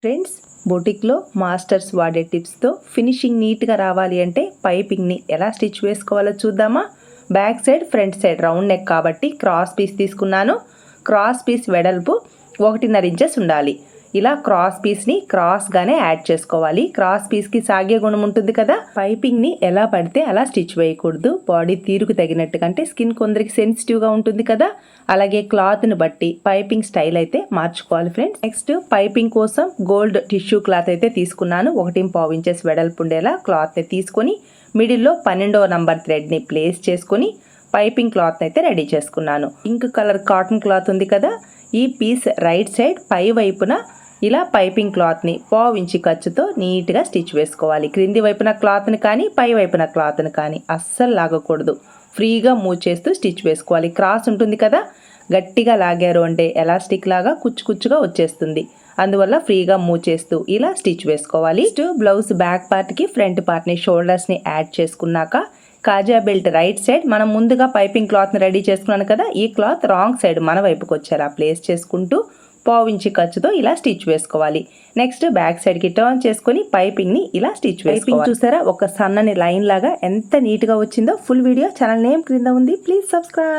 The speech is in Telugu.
ఫ్రెండ్స్, బొటిక్లో మాస్టర్స్ వాడే టిప్స్తో ఫినిషింగ్ నీట్గా రావాలి అంటే పైపింగ్ని ఎలా స్టిచ్ వేసుకోవాలో చూద్దామా. Back side front side round neck కాబట్టి క్రాస్ పీస్ తీసుకున్నాను. క్రాస్ పీస్ వెడల్పు 1.5 ఇంచెస్ ఉండాలి. ఇలా క్రాస్ పీస్ని క్రాస్గానే యాడ్ చేసుకోవాలి. క్రాస్ పీస్కి సాగే గుణం ఉంటుంది కదా. పైపింగ్ని ఎలా పడితే అలా స్టిచ్ వేయకూడదు. బాడీ తీరుకు తగినట్టు, కంటే స్కిన్ కొందరికి సెన్సిటివ్గా ఉంటుంది కదా, అలాగే క్లాత్ని బట్టి పైపింగ్ స్టైల్ అయితే మార్చుకోవాలి ఫ్రెండ్స్. నెక్స్ట్ పైపింగ్ కోసం గోల్డ్ టిష్యూ క్లాత్ అయితే తీసుకున్నాను. 1.5 ఇంచెస్ వెడల్పు ఉండేలా క్లాత్ని తీసుకొని మిడిల్లో 12వ నంబర్ థ్రెడ్ని ప్లేస్ చేసుకొని పైపింగ్ క్లాత్ అయితే రెడీ చేసుకున్నాను. పింక్ కలర్ కాటన్ క్లాత్ ఉంది కదా, ఈ పీస్ రైట్ సైడ్ పై వైపున ఇలా పైపింగ్ క్లాత్ని 1/4 ఇంచి ఖర్చుతో నీట్గా స్టిచ్ వేసుకోవాలి. క్రింది వైపున క్లాత్ని కానీ పై వైపున క్లాత్ని కానీ అస్సలు లాగకూడదు. ఫ్రీగా మూవ్ చేస్తూ స్టిచ్ వేసుకోవాలి. క్రాస్ ఉంటుంది కదా, గట్టిగా లాగారు అంటే ఎలాస్టిక్ లాగా కుచ్చుగా వచ్చేస్తుంది. అందువల్ల ఫ్రీగా మూవ్ చేస్తూ ఇలా స్టిచ్ వేసుకోవాలి. బ్లౌజ్ బ్యాక్ పార్ట్కి ఫ్రంట్ పార్ట్ని షోల్డర్స్ని యాడ్ చేసుకున్నాక కాజా బెల్ట్ రైట్ సైడ్ మనం ముందుగా పైపింగ్ క్లాత్ని రెడీ చేసుకున్నాను కదా, ఈ క్లాత్ రాంగ్ సైడ్ మన వైపుకి వచ్చేలా ప్లేస్ చేసుకుంటూ 1/4 ఇంచి ఖర్చుతో ఇలా స్టిచ్ వేసుకోవాలి. నెక్స్ట్ బ్యాక్ సైడ్కి టర్న్ చేసుకొని పైపింగ్ని ఇలా స్టిచ్ వేసుకోవాలి. చూసారా, ఒక సన్నని లైన్ లాగా ఎంత నీట్గా వచ్చిందో. ఫుల్ వీడియో ఛానల్ నేమ్ క్రింద ఉంది. Please subscribe.